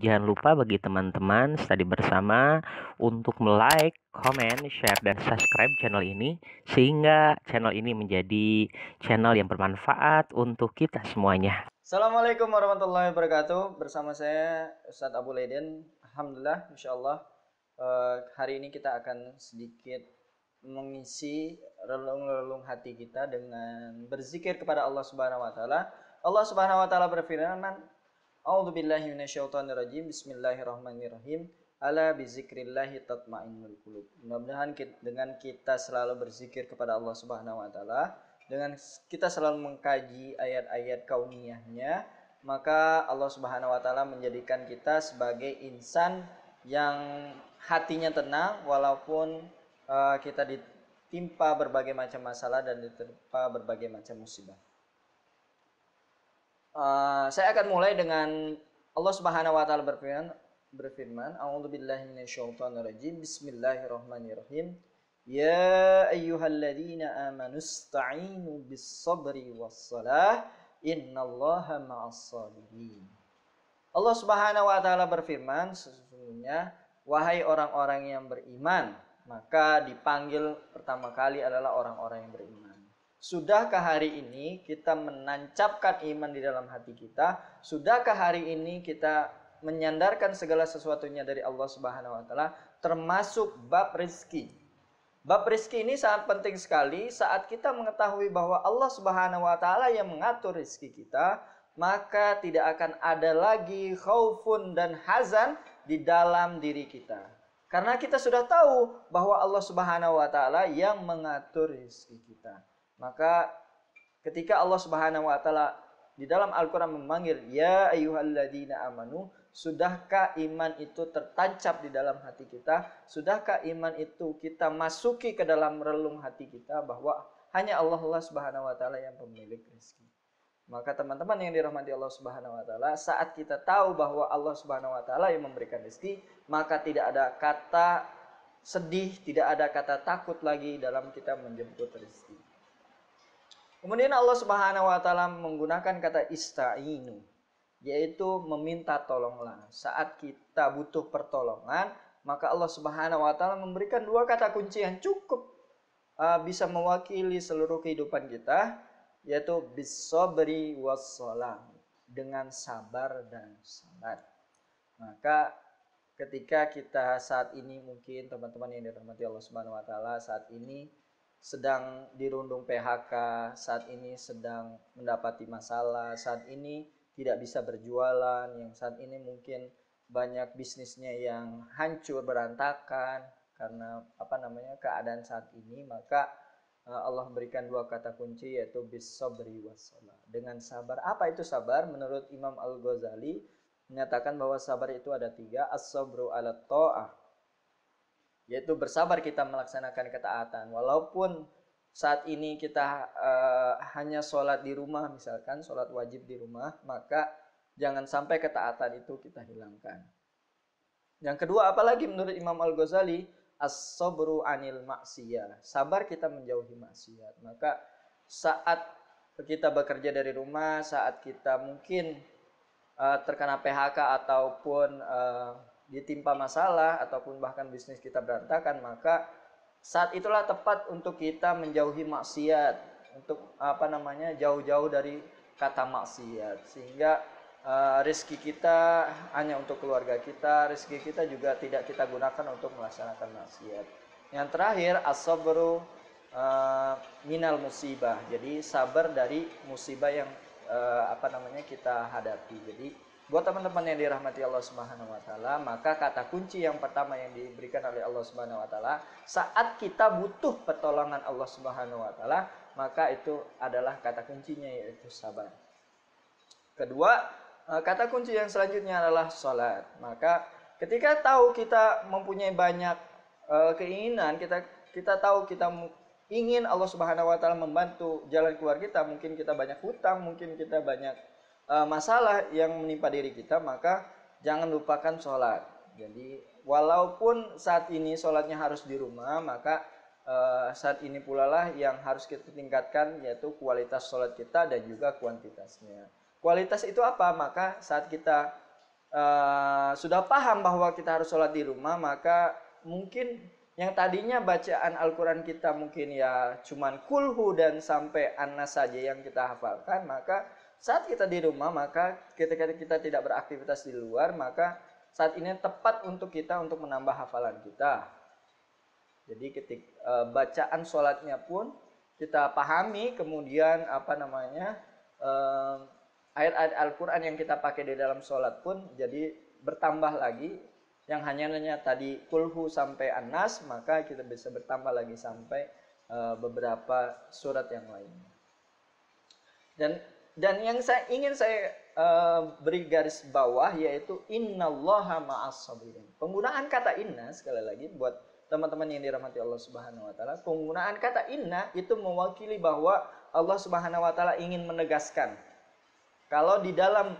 Jangan lupa bagi teman-teman study bersama untuk like, comment, share, dan subscribe channel ini sehingga channel ini menjadi channel yang bermanfaat untuk kita semuanya. Assalamualaikum warahmatullahi wabarakatuh. Bersama saya Ustadz Abu Leiden. Alhamdulillah, insyaallah hari ini kita akan sedikit mengisi relung-relung hati kita dengan berzikir kepada Allah Subhanahu wa taala. Allah Subhanahu wa taala berfirman, A'udzubillahi minasyaitonirrajim. Bismillahirrahmanirrahim. Ala bizikrillahi tatmainnul qulub. Mudah-mudahan dengan kita selalu berzikir kepada Allah Subhanahu wa taala, dengan kita selalu mengkaji ayat-ayat kauniyahnya, maka Allah Subhanahu wa taala menjadikan kita sebagai insan yang hatinya tenang walaupun kita ditimpa berbagai macam masalah dan ditimpa berbagai macam musibah. Saya akan mulai dengan Allah Subhanahu wa taala berfirman, A'udzubillahi minasyaitonirrajim. Bismillahirrahmanirrahim. Ya ayyuhalladzina amanu ista'inu bis-sabri was-salah innallaha ma'as-sabirin. Allah Subhanahu wa taala berfirman, sesungguhnya wahai orang-orang yang beriman, maka dipanggil pertama kali adalah orang-orang yang beriman. Sudahkah hari ini kita menancapkan iman di dalam hati kita? Sudahkah hari ini kita menyandarkan segala sesuatunya dari Allah Subhanahu wa taala, termasuk bab rezeki? Bab rezeki ini sangat penting sekali. Saat kita mengetahui bahwa Allah Subhanahu wa taala yang mengatur rezeki kita, maka tidak akan ada lagi khaufun dan hazan di dalam diri kita. Karena kita sudah tahu bahwa Allah Subhanahu wa taala yang mengatur rezeki kita. Maka ketika Allah Subhanahu wa taala di dalam Al-Qur'an memanggil ya ayyuhalladzina amanu, sudahkah iman itu tertancap di dalam hati kita? Sudahkah iman itu kita masuki ke dalam relung hati kita bahwa hanya Allah Subhanahu wa taala yang pemilik rezeki? Maka teman-teman yang dirahmati Allah Subhanahu wa taala, saat kita tahu bahwa Allah Subhanahu wa taala yang memberikan rezeki, maka tidak ada kata sedih, tidak ada kata takut lagi dalam kita menjemput rezeki. Kemudian Allah Subhanahu wa taala menggunakan kata ista'inu, yaitu meminta tolonglah. Saat kita butuh pertolongan, maka Allah Subhanahu wa taala memberikan dua kata kunci yang cukup bisa mewakili seluruh kehidupan kita, yaitu bis-sabri was-shalah, dengan sabar dan salat. Maka ketika kita saat ini, mungkin teman-teman yang dirahmati Allah Subhanahu wa taala, saat ini sedang dirundung PHK, saat ini sedang mendapati masalah, saat ini tidak bisa berjualan, yang saat ini mungkin banyak bisnisnya yang hancur berantakan karena keadaan saat ini, maka Allah berikan dua kata kunci, yaitu bis-sabri was-shalah, dengan sabar. Apa itu sabar? Menurut Imam Al-Ghazali menyatakan bahwa sabar itu ada tiga. As-sabru ala ta'ah, yaitu bersabar kita melaksanakan ketaatan. Walaupun saat ini kita hanya sholat di rumah, misalkan sholat wajib di rumah, maka jangan sampai ketaatan itu kita hilangkan. Yang kedua, apalagi menurut Imam Al-Ghazali, as-sabru anil maksiyah, sabar kita menjauhi maksiat. Maka saat kita bekerja dari rumah, saat kita mungkin terkena PHK ataupun ditimpa masalah ataupun bahkan bisnis kita berantakan, maka saat itulah tepat untuk kita menjauhi maksiat, untuk jauh-jauh dari kata maksiat, sehingga rezeki kita hanya untuk keluarga kita, rezeki kita juga tidak kita gunakan untuk melaksanakan maksiat. Yang terakhir, as-sabru minal musibah, jadi sabar dari musibah yang kita hadapi. Jadi buat teman-teman yang dirahmati Allah Subhanahu wa taala, maka kata kunci yang pertama yang diberikan oleh Allah Subhanahu wa taala saat kita butuh pertolongan Allah Subhanahu wa taala, maka itu adalah kata kuncinya, yaitu sabar. Kedua, kata kunci yang selanjutnya adalah salat. Maka ketika tahu kita mempunyai banyak keinginan, kita tahu kita ingin Allah Subhanahu wa taala membantu jalan keluar kita, mungkin kita banyak hutang, mungkin kita banyak masalah yang menimpa diri kita, maka jangan lupakan sholat. Jadi walaupun saat ini sholatnya harus di rumah, maka saat ini pula lah yang harus kita tingkatkan, yaitu kualitas sholat kita dan juga kuantitasnya. Kualitas itu apa? Maka saat kita sudah paham bahwa kita harus sholat di rumah, maka mungkin yang tadinya bacaan Al-Quran kita mungkin ya cuman kulhu dan sampai An-Nas saja yang kita hafalkan, maka saat kita di rumah, maka ketika kita tidak beraktivitas di luar, maka saat ini tepat untuk kita untuk menambah hafalan kita. Jadi ketika bacaan sholatnya pun kita pahami, kemudian ayat-ayat Al-Quran yang kita pakai di dalam sholat pun jadi bertambah lagi. Yang hanya tadi kulhu sampai An-Nas, maka kita bisa bertambah lagi sampai beberapa surat yang lainnya. Dan yang ingin saya beri garis bawah yaitu innallaha ma'as sabirin. Penggunaan kata inna, sekali lagi buat teman-teman yang dirahmati Allah Subhanahu wa taala, penggunaan kata inna itu mewakili bahwa Allah Subhanahu wa taala ingin menegaskan. Kalau di dalam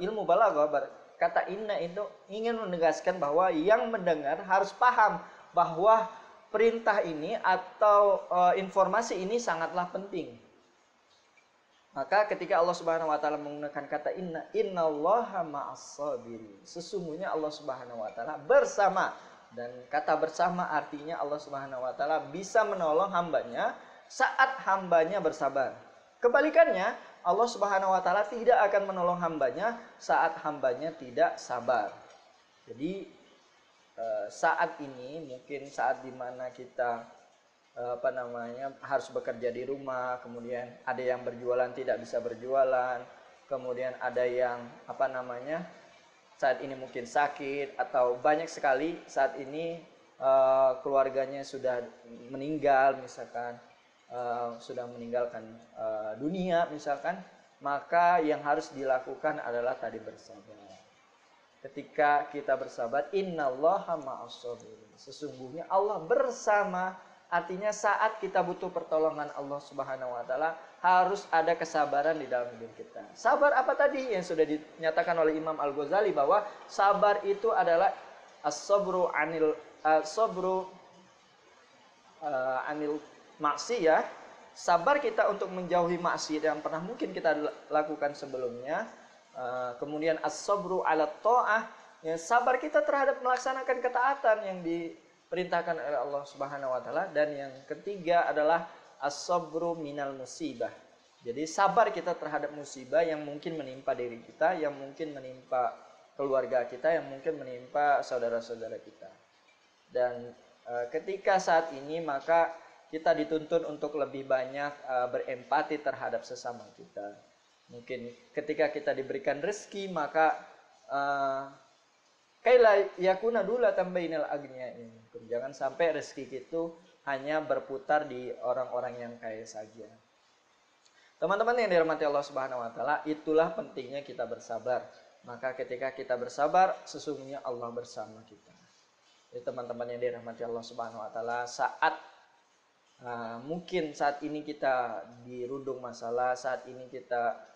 ilmu balaghah, kata inna itu ingin menegaskan bahwa yang mendengar harus paham bahwa perintah ini atau informasi ini sangatlah penting. Maka ketika Allah Subhanahu wa taala menggunakan kata inna, innallaha ma'as sabirin. Sesungguhnya Allah Subhanahu wa taala bersama. Dan kata bersama artinya Allah Subhanahu wa taala bisa menolong hambanya saat hambanya bersabar. Kebalikannya, Allah Subhanahu wa taala tidak akan menolong hambanya saat hambanya tidak sabar. Jadi saat ini mungkin saat dimana kita harus bekerja di rumah, kemudian ada yang berjualan tidak bisa berjualan, kemudian ada yang saat ini mungkin sakit, atau banyak sekali saat ini keluarganya sudah meninggal misalkan, sudah meninggalkan dunia misalkan, maka yang harus dilakukan adalah tadi bersabar. Ketika kita bersabar, innallaha ma'as sabirin. Sesungguhnya Allah bersama, artinya saat kita butuh pertolongan Allah Subhanahu wa taala harus ada kesabaran di dalam hidup kita. Sabar apa tadi yang sudah dinyatakan oleh Imam Al-Ghazali bahwa sabar itu adalah as-sabru anil maksiyah, sabar kita untuk menjauhi maksiat yang pernah mungkin kita lakukan sebelumnya. Kemudian as-sabru ala ta'ah, ya, sabar kita terhadap melaksanakan ketaatan yang diperintahkan oleh Allah Subhanahu wa taala. Dan yang ketiga adalah as-sabru minal musibah. Jadi sabar kita terhadap musibah yang mungkin menimpa diri kita, yang mungkin menimpa keluarga kita, yang mungkin menimpa saudara-saudara kita. Dan ketika saat ini maka kita dituntut untuk lebih banyak berempati terhadap sesama kita. Mungkin ketika kita diberikan rezeki, maka kaila yakuna dulatan bainal agniyain. Jangan sampai rezeki itu hanya berputar di orang-orang yang kaya saja. Teman-teman yang dirahmati Allah Subhanahu wa taala, itulah pentingnya kita bersabar. Maka ketika kita bersabar, sesungguhnya Allah bersama kita. Jadi teman-teman yang dirahmati Allah Subhanahu wa taala, saat mungkin saat ini kita dirundung masalah, saat ini kita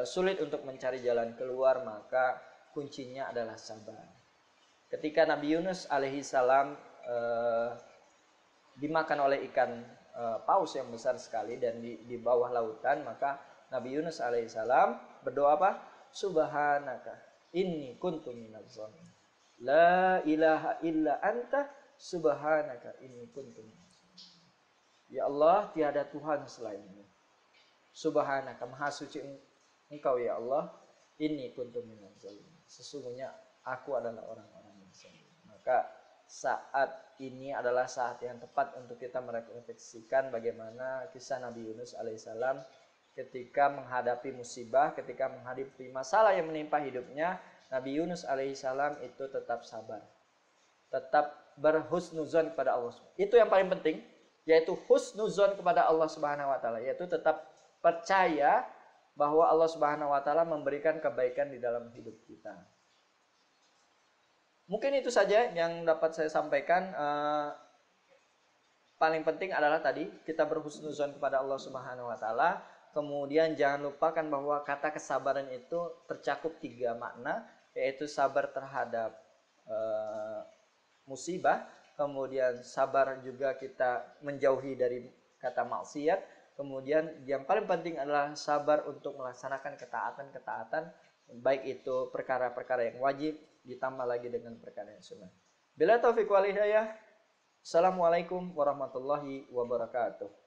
sulit untuk mencari jalan keluar, maka kuncinya adalah sabar. Ketika Nabi Yunus alaihissalam dimakan oleh ikan paus yang besar sekali dan di bawah lautan, maka Nabi Yunus alaihissalam berdoa apa? Subhanaka inni kuntu minaz zalimin. La ilaha illa anta subhanaka inni kuntu minaz zalimin. Ya Allah, tiada Tuhan selainmu. Subhanaka, maha suci Engkau ya Allah, inni kuntu minaz zalimin. Sesungguhnya aku adalah orang-orang yang zalim. Maka saat ini adalah saat yang tepat untuk kita merefleksikan bagaimana kisah Nabi Yunus alaihissalam ketika menghadapi musibah, ketika menghadapi masalah yang menimpa hidupnya. Nabi Yunus alaihissalam itu tetap sabar, tetap berhusnuzon kepada Allah. Itu yang paling penting, yaitu husnuzon kepada Allah Subhanahu wa taala, yaitu tetap percaya bahwa Allah Subhanahu wa taala memberikan kebaikan di dalam hidup kita. Mungkin itu saja yang dapat saya sampaikan. Paling penting adalah tadi kita berhusnuzon kepada Allah Subhanahu wa taala. Kemudian jangan lupakan bahwa kata kesabaran itu tercakup 3 makna, yaitu sabar terhadap musibah, kemudian sabar juga kita menjauhi dari kata maksiat, kemudian yang paling penting adalah sabar untuk melaksanakan ketaatan-ketaatan baik itu perkara-perkara yang wajib ditambah lagi dengan perkara yang sunnah. Bila taufiq wal hidayah. Assalamualaikum warahmatullahi wabarakatuh.